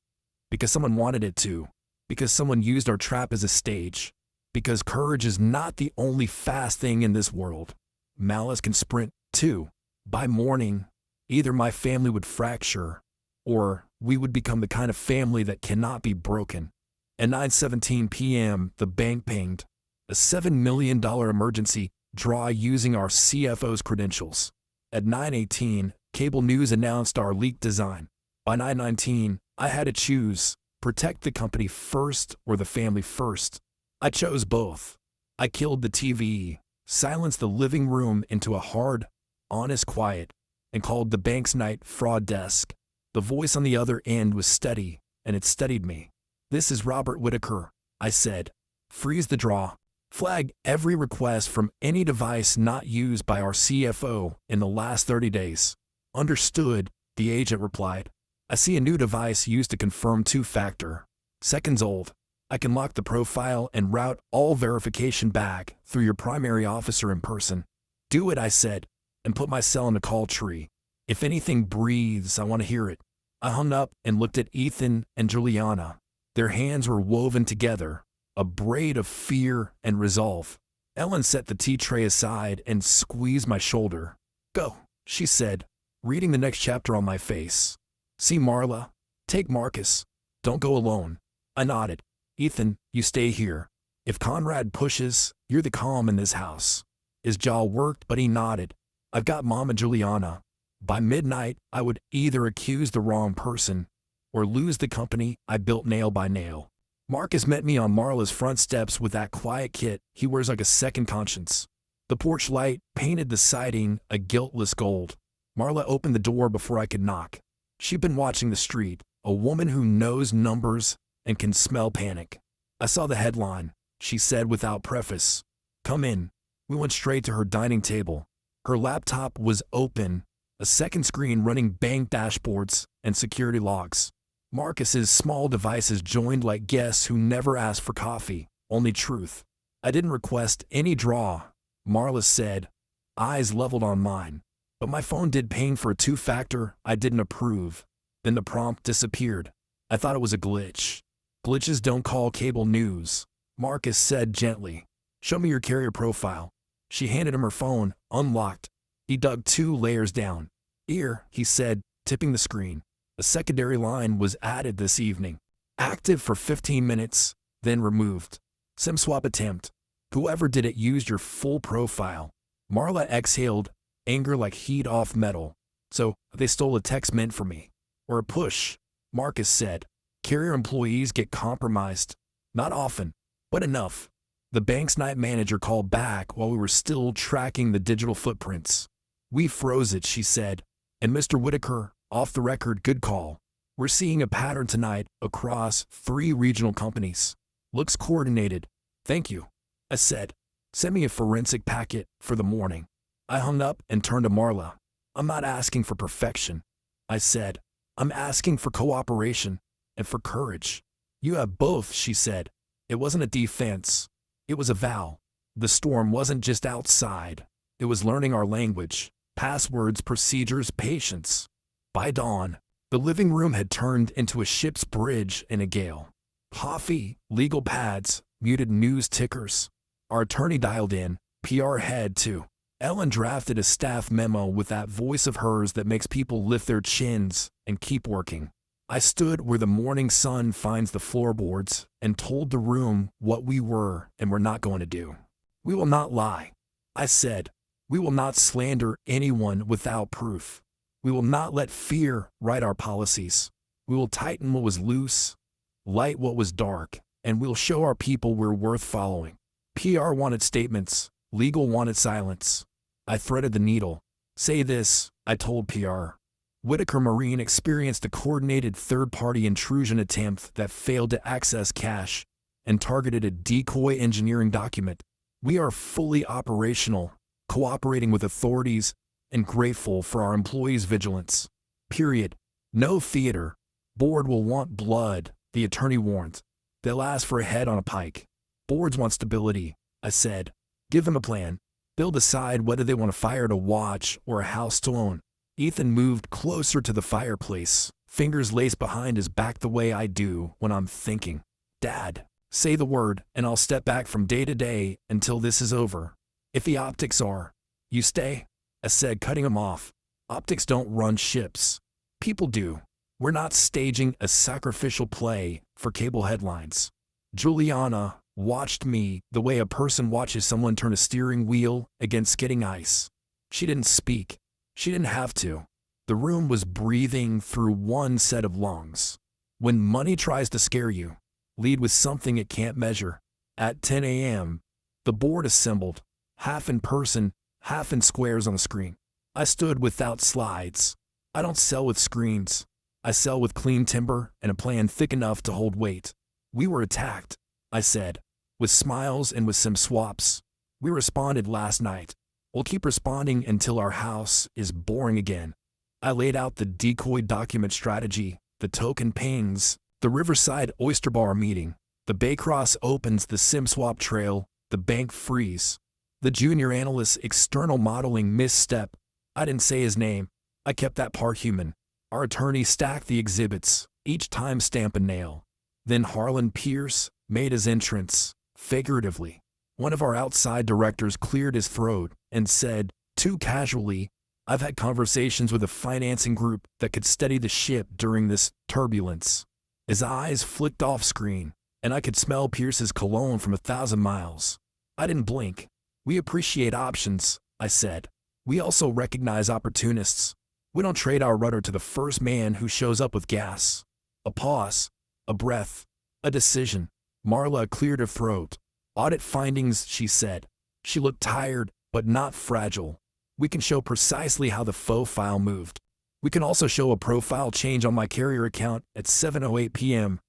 Because someone wanted it to. Because someone used our trap as a stage. Because courage is not the only fast thing in this world. Malice can sprint, too. By morning, either my family would fracture, or we would become the kind of family that cannot be broken. At 9:17 p.m., the bank pinged. A $7 million emergency draw using our CFO's credentials. At 9:18, cable news announced our leaked design. By 9:19, I had to choose, protect the company first or the family first. I chose both. I killed the TV, silenced the living room into a hard, honest quiet, and called the bank's night fraud desk. The voice on the other end was steady, and it steadied me. This is Robert Whitaker, I said. Freeze the draw. Flag every request from any device not used by our CFO in the last 30 days. Understood, the agent replied. I see a new device used to confirm two-factor. Seconds old. I can lock the profile and route all verification back through your primary officer in person. Do it, I said, and put my cell in a call tree. If anything breathes, I want to hear it. I hung up and looked at Ethan and Juliana. Their hands were woven together, a braid of fear and resolve. Ellen set the tea tray aside and squeezed my shoulder. Go, she said, reading the next chapter on my face. See Marla. Take Marcus. Don't go alone. I nodded. Ethan, you stay here. If Conrad pushes, you're the calm in this house. His jaw worked, but he nodded. I've got Mom and Juliana. By midnight, I would either accuse the wrong person or lose the company I built nail by nail. Marcus met me on Marla's front steps with that quiet kit he wears like a second conscience. The porch light painted the siding a guiltless gold. Marla opened the door before I could knock. She'd been watching the street, a woman who knows numbers and can smell panic. I saw the headline, she said without preface. Come in. We went straight to her dining table. Her laptop was open, a second screen running bank dashboards and security logs. Marcus's small devices joined like guests who never asked for coffee, only truth. I didn't request any draw, Marla said, eyes leveled on mine. But my phone did ping for a two-factor I didn't approve. Then the prompt disappeared. I thought it was a glitch. Glitches don't call cable news, Marcus said gently. Show me your carrier profile. She handed him her phone, unlocked. He dug 2 layers down. Here, he said, tipping the screen. A secondary line was added this evening. Active for 15 minutes, then removed. SIM swap attempt. Whoever did it used your full profile. Marla exhaled, anger like heat off metal. So, they stole a text meant for me. Or a push, Marcus said. Carrier employees get compromised. Not often, but enough. The bank's night manager called back while we were still tracking the digital footprints. We froze it, she said. And Mr. Whitaker, off the record, good call. We're seeing a pattern tonight across 3 regional companies. Looks coordinated. Thank you, I said. Send me a forensic packet for the morning. I hung up and turned to Marla. I'm not asking for perfection, I said. I'm asking for cooperation and for courage. You have both, she said. It wasn't a defense. It was a vow. The storm wasn't just outside. It was learning our language, passwords, procedures, patience. By dawn, the living room had turned into a ship's bridge in a gale. Coffee, legal pads, muted news tickers. Our attorney dialed in, PR head too. Ellen drafted a staff memo with that voice of hers that makes people lift their chins and keep working. I stood where the morning sun finds the floorboards and told the room what we were and were not going to do. We will not lie, I said. We will not slander anyone without proof. We will not let fear write our policies. We will tighten what was loose, light what was dark, and we'll show our people we're worth following. PR wanted statements, legal wanted silence. I threaded the needle. Say this, I told PR. Whitaker Marine experienced a coordinated third-party intrusion attempt that failed to access cache and targeted a decoy engineering document. We are fully operational, cooperating with authorities, and grateful for our employees' vigilance. Period. No theater. Board will want blood, The attorney warned. They'll ask for a head on a pike. Boards want stability, I said. Give them a plan. They'll decide whether they want a fire to watch or a house to own. Ethan moved closer to the fireplace, fingers laced behind his back the way I do when I'm thinking. Dad, say the word and I'll step back from day to day until this is over. If the optics are, you stay, I said, cutting him off. Optics don't run ships. People do. We're not staging a sacrificial play for cable headlines. Juliana watched me the way a person watches someone turn a steering wheel against skidding ice. She didn't speak. She didn't have to. The room was breathing through one set of lungs. When money tries to scare you, lead with something it can't measure. At 10 a.m., the board assembled, half in person, half in squares on the screen. I stood without slides. I don't sell with screens. I sell with clean timber and a plan thick enough to hold weight. We were attacked, I said, with smiles and with some swaps. We responded last night. We'll keep responding until our house is boring again. I laid out the decoy document strategy, the token pings, the Riverside Oyster Bar meeting, the Baycross opens the SimSwap trail, the bank freeze, the junior analyst's external modeling misstep. I didn't say his name. I kept that part human. Our attorney stacked the exhibits, each time stamp a nail. Then Harlan Pierce made his entrance, figuratively. One of our outside directors cleared his throat and said, too casually, I've had conversations with a financing group that could steady the ship during this turbulence. His eyes flicked off screen, and I could smell Pierce's cologne from 1,000 miles. I didn't blink. We appreciate options, I said. We also recognize opportunists. We don't trade our rudder to the first man who shows up with gas. A pause, a breath, a decision. Marla cleared her throat. Audit findings, she said. She looked tired, but not fragile. We can show precisely how the faux file moved. We can also show a profile change on my carrier account at 7:08 p.m.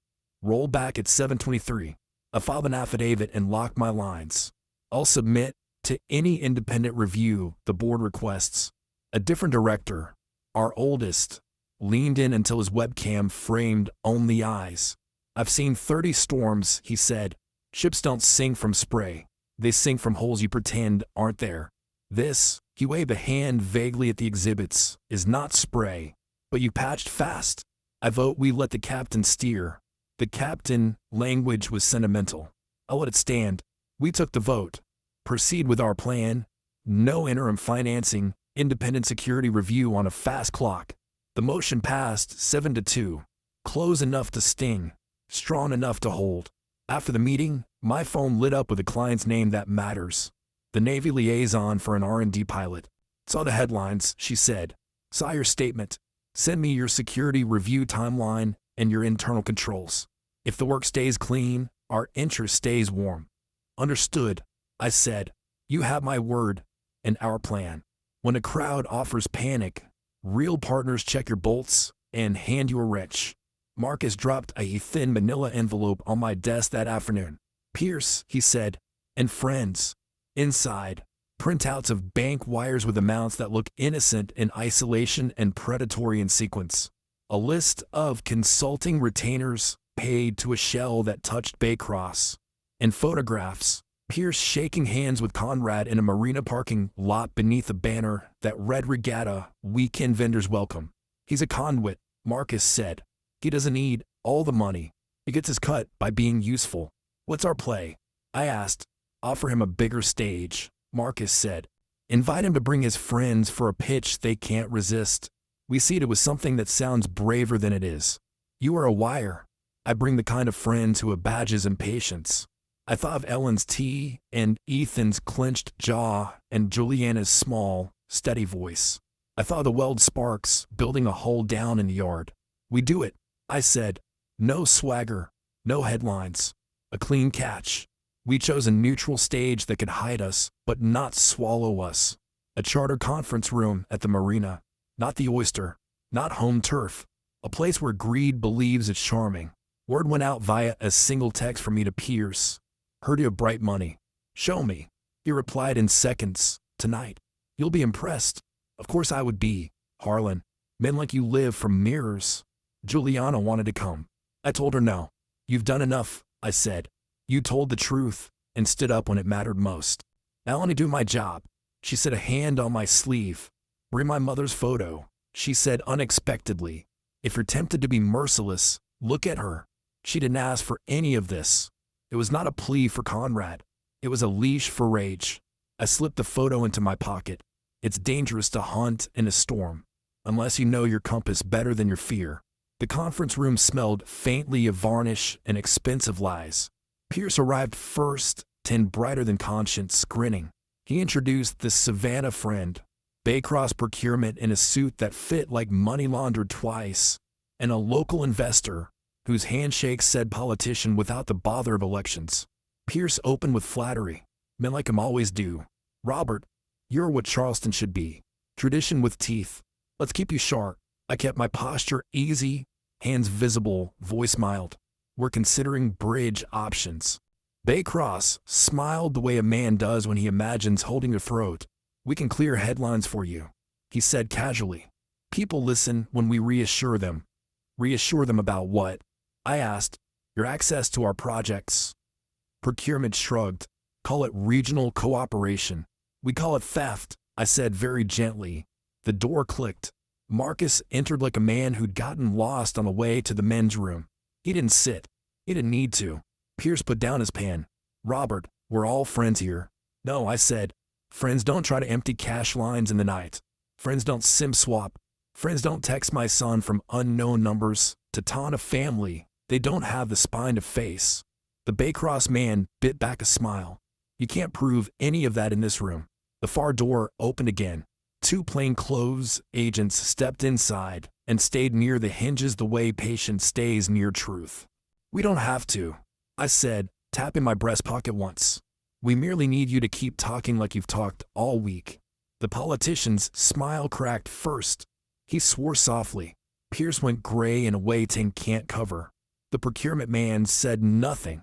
Roll back at 7:23. I filed an affidavit and locked my lines. I'll submit to any independent review the board requests. A different director, our oldest, leaned in until his webcam framed only eyes. I've seen 30 storms, he said. Ships don't sink from spray. They sink from holes you pretend aren't there. This, he waved a hand vaguely at the exhibits, is not spray, but you patched fast. I vote we let the captain steer. The captain language was sentimental. I'll let it stand. We took the vote. Proceed with our plan. No interim financing, independent security review on a fast clock. The motion passed 7-2. Close enough to sting. Strong enough to hold. After the meeting, my phone lit up with a client's name that matters. The Navy liaison for an R&D pilot. Saw the headlines, she said. Saw your statement. Send me your security review timeline and your internal controls. If the work stays clean, our interest stays warm. Understood, I said. You have my word and our plan. When a crowd offers panic, real partners check your bolts and hand you a wrench. Marcus dropped a thin manila envelope on my desk that afternoon. Pierce, he said, and friends. Inside, printouts of bank wires with amounts that look innocent in isolation and predatory in sequence. A list of consulting retainers paid to a shell that touched Baycross. And photographs. Pierce shaking hands with Conrad in a marina parking lot beneath a banner that read Regatta, Weekend Vendors Welcome. He's a conduit, Marcus said. He doesn't need all the money. He gets his cut by being useful. What's our play? I asked. Offer him a bigger stage, Marcus said. Invite him to bring his friends for a pitch they can't resist. We see it with something that sounds braver than it is. You are a wire. I bring the kind of friends who have badges and patience. I thought of Ellen's tea and Ethan's clenched jaw and Juliana's small, steady voice. I thought of the weld sparks building a hole down in the yard. We do it, I said. No swagger, no headlines. A clean catch. We chose a neutral stage that could hide us, but not swallow us. A charter conference room at the marina. Not the Oyster. Not home turf. A place where greed believes it's charming. Word went out via a single text from me to Pierce. Heard you have bright money. Show me. He replied in seconds. Tonight. You'll be impressed. Of course I would be. Harlan. Men like you live from mirrors. Juliana wanted to come. I told her no. You've done enough, I said. You told the truth and stood up when it mattered most. Now I want to do my job. She set a hand on my sleeve. Bring my mother's photo, she said unexpectedly. If you're tempted to be merciless, look at her. She didn't ask for any of this. It was not a plea for Conrad. It was a leash for rage. I slipped the photo into my pocket. It's dangerous to hunt in a storm, unless you know your compass better than your fear. The conference room smelled faintly of varnish and expensive lies. Pierce arrived first, 10 brighter than conscience, grinning. He introduced the Savannah friend, Baycross procurement in a suit that fit like money laundered twice, and a local investor whose handshake said politician without the bother of elections. Pierce opened with flattery, men like him always do. Robert, you're what Charleston should be. Tradition with teeth. Let's keep you sharp. I kept my posture easy, hands visible, voice mild. We're considering bridge options. Baycross smiled the way a man does when he imagines holding a throat. We can clear headlines for you, he said casually. People listen when we reassure them. Reassure them about what? I asked. Your access to our projects. Procurement shrugged. Call it regional cooperation. We call it theft, I said very gently. The door clicked. Marcus entered like a man who'd gotten lost on the way to the men's room. He didn't sit. He didn't need to. Pierce put down his pen. Robert, we're all friends here. No, I said. Friends don't try to empty cash lines in the night. Friends don't sim swap. Friends don't text my son from unknown numbers to taunt a family they don't have the spine to face. The Baycross man bit back a smile. You can't prove any of that in this room. The far door opened again. 2 plainclothes agents stepped inside and stayed near the hinges the way patience stays near truth. We don't have to, I said, tapping my breast pocket once. We merely need you to keep talking like you've talked all week. The politician's smile cracked first. He swore softly. Pierce went gray in a way Ting can't cover. The procurement man said nothing.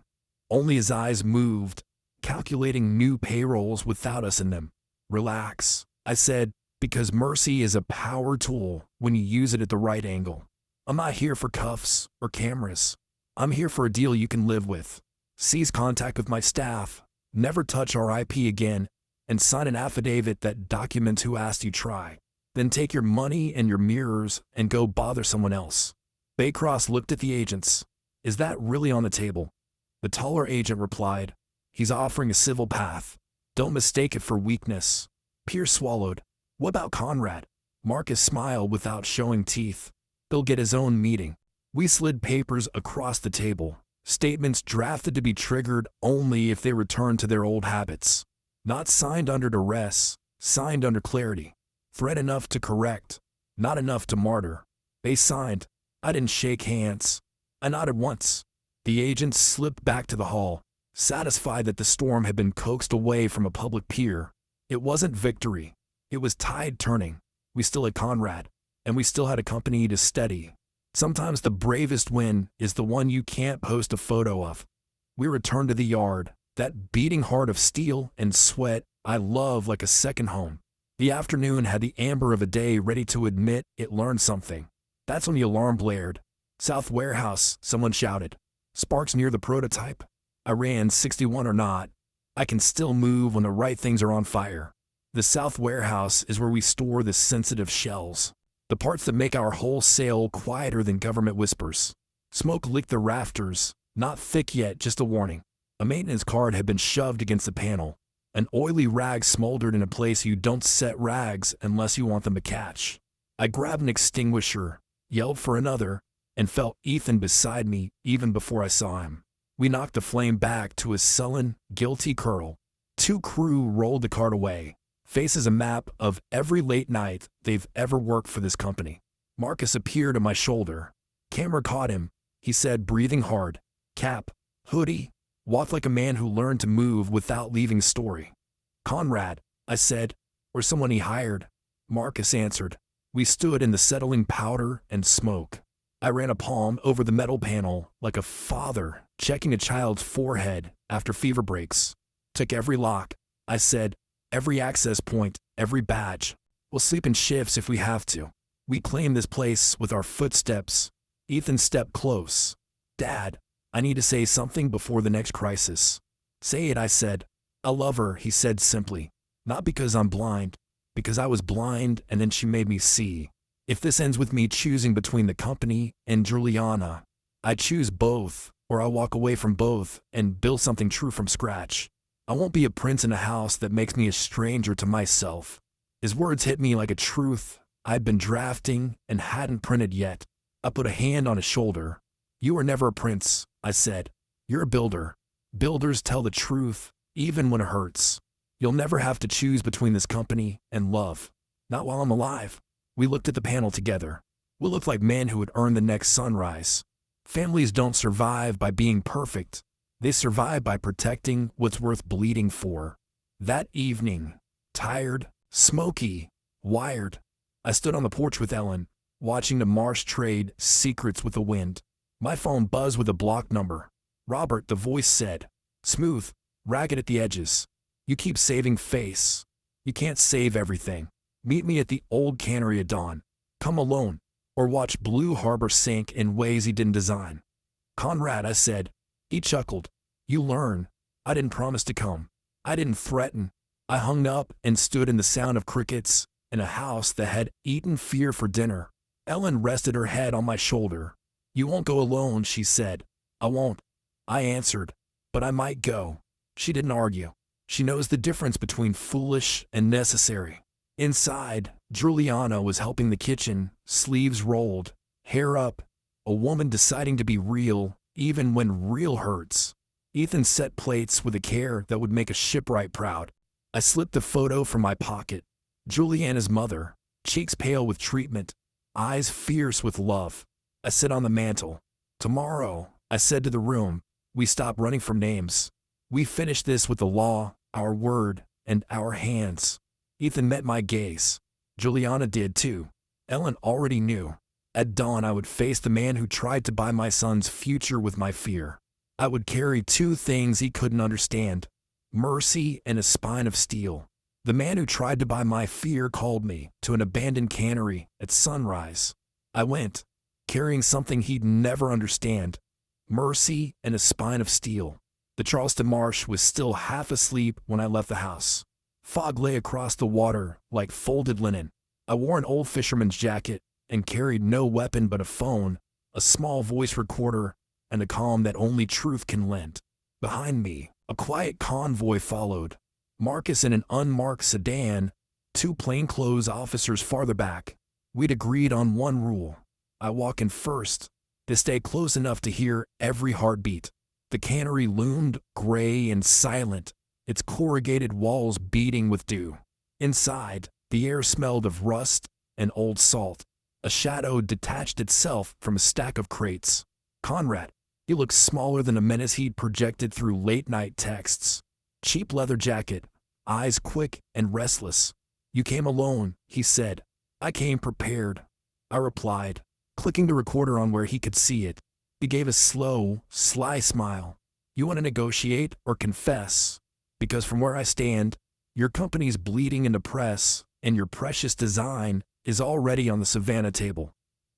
Only his eyes moved, calculating new payrolls without us in them. Relax, I said, because mercy is a power tool when you use it at the right angle. I'm not here for cuffs or cameras. I'm here for a deal you can live with. Cease contact with my staff, never touch our IP again, and sign an affidavit that documents who asked you try. Then take your money and your mirrors and go bother someone else. Baycross looked at the agents. Is that really on the table? The taller agent replied, he's offering a civil path. Don't mistake it for weakness. Pierce swallowed. What about Conrad? Marcus smiled without showing teeth. He'll get his own meeting. We slid papers across the table. Statements drafted to be triggered only if they returned to their old habits. Not signed under duress, signed under clarity. Threat enough to correct, not enough to martyr. They signed. I didn't shake hands. I nodded once. The agents slipped back to the hall, satisfied that the storm had been coaxed away from a public pier. It wasn't victory. It was tide turning. We still had Conrad, and we still had a company to steady. Sometimes the bravest win is the one you can't post a photo of. We returned to the yard, that beating heart of steel and sweat I love like a second home. The afternoon had the amber of a day ready to admit it learned something. That's when the alarm blared. South Warehouse, someone shouted. Sparks near the prototype. I ran 61 or not. I can still move when the right things are on fire. The South Warehouse is where we store the sensitive shells. The parts that make our whole sail quieter than government whispers. Smoke licked the rafters, not thick yet, just a warning. A maintenance card had been shoved against the panel. An oily rag smoldered in a place you don't set rags unless you want them to catch. I grabbed an extinguisher, yelled for another, and felt Ethan beside me even before I saw him. We knocked the flame back to a sullen, guilty curl. 2 crew rolled the cart away. Faces a map of every late night they've ever worked for this company. Marcus appeared on my shoulder. Camera caught him. He said, breathing hard. Cap, hoodie, walked like a man who learned to move without leaving story. Conrad, I said, or someone he hired. Marcus answered. We stood in the settling powder and smoke. I ran a palm over the metal panel like a father checking a child's forehead after fever breaks. Took every lock. I said, every access point, every badge. We'll sleep in shifts if we have to. We claim this place with our footsteps. Ethan stepped close. Dad, I need to say something before the next crisis. Say it, I said. I love her, he said simply. Not because I'm blind, because I was blind and then she made me see. If this ends with me choosing between the company and Juliana, I choose both, or I'll walk away from both and build something true from scratch. I won't be a prince in a house that makes me a stranger to myself. His words hit me like a truth I'd been drafting and hadn't printed yet. I put a hand on his shoulder. You were never a prince, I said. You're a builder. Builders tell the truth, even when it hurts. You'll never have to choose between this company and love. Not while I'm alive. We looked at the panel together. We looked like men who would earn the next sunrise. Families don't survive by being perfect. They survive by protecting what's worth bleeding for. That evening, tired, smoky, wired, I stood on the porch with Ellen, watching the marsh trade secrets with the wind. My phone buzzed with a blocked number. Robert, the voice said. Smooth, ragged at the edges. You keep saving face. You can't save everything. Meet me at the old cannery at dawn. Come alone, or watch Blue Harbor sink in ways he didn't design. Conrad, I said. He chuckled. You learn. I didn't promise to come. I didn't threaten. I hung up and stood in the sound of crickets in a house that had eaten fear for dinner. Ellen rested her head on my shoulder. You won't go alone, she said. I won't. I answered. But I might go. She didn't argue. She knows the difference between foolish and necessary. Inside, Juliana was helping the kitchen, sleeves rolled, hair up, a woman deciding to be real, even when real hurts. Ethan set plates with a care that would make a shipwright proud. I slipped a photo from my pocket. Juliana's mother, cheeks pale with treatment, eyes fierce with love. I sit on the mantel. Tomorrow, I said to the room, we stop running from names. We finish this with the law, our word, and our hands. Ethan met my gaze. Juliana did too. Ellen already knew. At dawn, I would face the man who tried to buy my son's future with my fear. I would carry two things he couldn't understand: mercy and a spine of steel. The man who tried to buy my fear called me to an abandoned cannery at sunrise. I went, carrying something he'd never understand: mercy and a spine of steel. The Charleston Marsh was still half asleep when I left the house. Fog lay across the water like folded linen. I wore an old fisherman's jacket and carried no weapon but a phone, a small voice recorder, and a calm that only truth can lend. Behind me, a quiet convoy followed. Marcus in an unmarked sedan, two plainclothes officers farther back. We'd agreed on one rule. I walk in first, to stay close enough to hear every heartbeat. The cannery loomed gray and silent, its corrugated walls beating with dew. Inside, the air smelled of rust and old salt. A shadow detached itself from a stack of crates. Conrad. He looked smaller than a menace he'd projected through late-night texts. Cheap leather jacket, eyes quick and restless. You came alone, he said. I came prepared, I replied, clicking the recorder on where he could see it. He gave a slow, sly smile. You want to negotiate or confess? Because from where I stand, your company's bleeding into press, and your precious design is already on the Savannah table.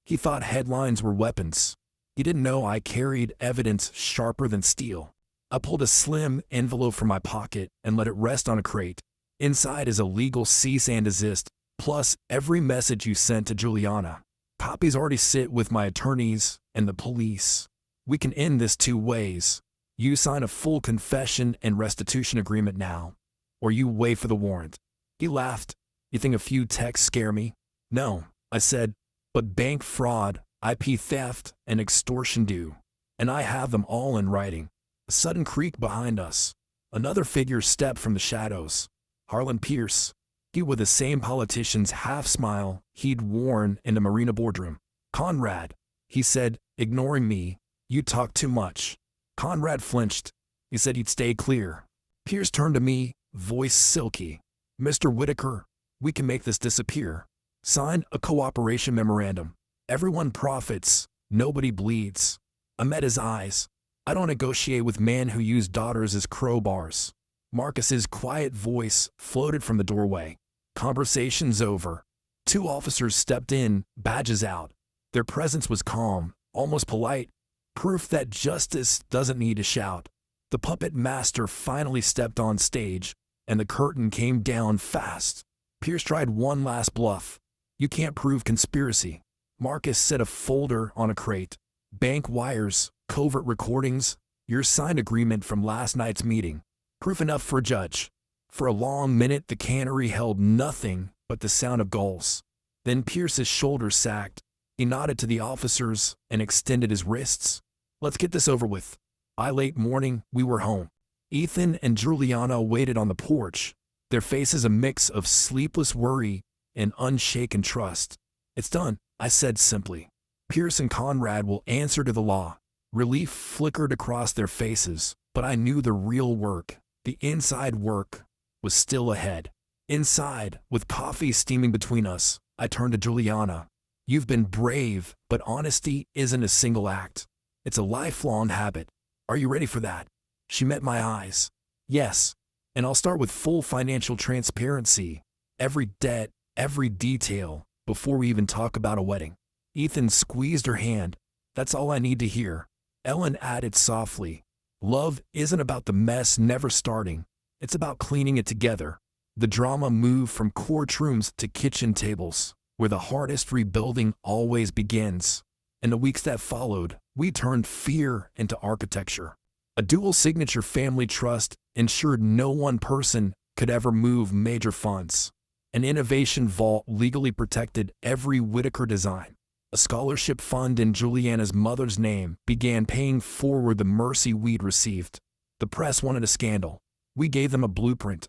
He thought headlines were weapons. He didn't know I carried evidence sharper than steel. I pulled a slim envelope from my pocket and let it rest on a crate. Inside is a legal cease and desist, plus every message you sent to Juliana. Copies already sit with my attorneys and the police. We can end this two ways. You sign a full confession and restitution agreement now, or you wait for the warrant. He laughed. You think a few texts scare me? No, I said, but bank fraud, IP theft, and extortion do. And I have them all in writing. A sudden creak behind us. Another figure stepped from the shadows. Harlan Pierce. He with the same politician's half-smile he'd worn in the Marina boardroom. Conrad, he said, ignoring me, you talk too much. Conrad flinched. He said he'd stay clear. Pierce turned to me, voice silky. Mr. Whitaker, we can make this disappear. Sign a cooperation memorandum. Everyone profits, nobody bleeds. I met his eyes. I don't negotiate with men who use daughters as crowbars. Marcus's quiet voice floated from the doorway. Conversation's over. Two officers stepped in, badges out. Their presence was calm, almost polite. Proof that justice doesn't need to shout. The puppet master finally stepped on stage, and the curtain came down fast. Pierce tried one last bluff. You can't prove conspiracy. Marcus set a folder on a crate. Bank wires, covert recordings, your signed agreement from last night's meeting. Proof enough for a judge. For a long minute, the cannery held nothing but the sound of gulls. Then Pierce's shoulders sagged. He nodded to the officers and extended his wrists. Let's get this over with. By late morning, we were home. Ethan and Juliana waited on the porch, their faces a mix of sleepless worry and unshaken trust. It's done, I said simply. Pierce and Conrad will answer to the law. Relief flickered across their faces, but I knew the real work, the inside work, was still ahead. Inside, with coffee steaming between us, I turned to Juliana. You've been brave, but honesty isn't a single act. It's a lifelong habit. Are you ready for that? She met my eyes. Yes, and I'll start with full financial transparency. Every debt, every detail, before we even talk about a wedding. Ethan squeezed her hand. That's all I need to hear. Ellen added softly. Love isn't about the mess never starting. It's about cleaning it together. The drama moved from courtrooms to kitchen tables, where the hardest rebuilding always begins. In the weeks that followed, we turned fear into architecture. A dual signature family trust ensured no one person could ever move major funds. An innovation vault legally protected every Whitaker design. A scholarship fund in Juliana's mother's name began paying forward the mercy we'd received. The press wanted a scandal. We gave them a blueprint.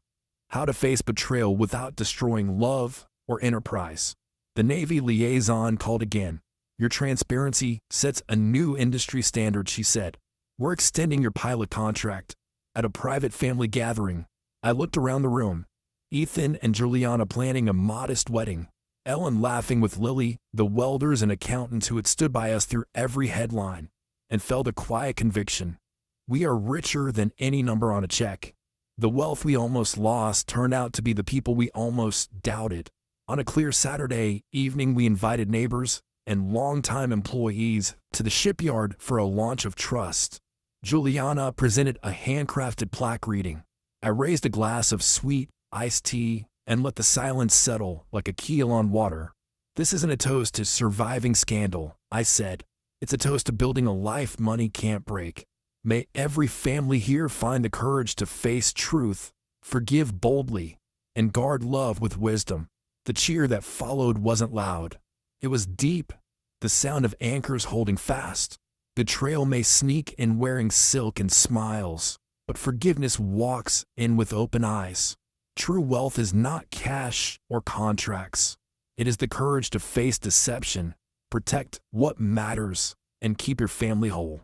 How to face betrayal without destroying love or enterprise. The Navy liaison called again. Your transparency sets a new industry standard, she said. We're extending your pilot contract. At a private family gathering, I looked around the room. Ethan and Juliana planning a modest wedding. Ellen laughing with Lily, the welders and accountants who had stood by us through every headline, and felt a quiet conviction. We are richer than any number on a check. The wealth we almost lost turned out to be the people we almost doubted. On a clear Saturday evening, we invited neighbors and longtime employees to the shipyard for a launch of trust. Juliana presented a handcrafted plaque reading. I raised a glass of sweet iced tea and let the silence settle like a keel on water. This isn't a toast to surviving scandal, I said. It's a toast to building a life money can't break. May every family here find the courage to face truth, forgive boldly, and guard love with wisdom. The cheer that followed wasn't loud. It was deep, the sound of anchors holding fast. Betrayal may sneak in wearing silk and smiles, but forgiveness walks in with open eyes. True wealth is not cash or contracts. It is the courage to face deception, protect what matters, and keep your family whole.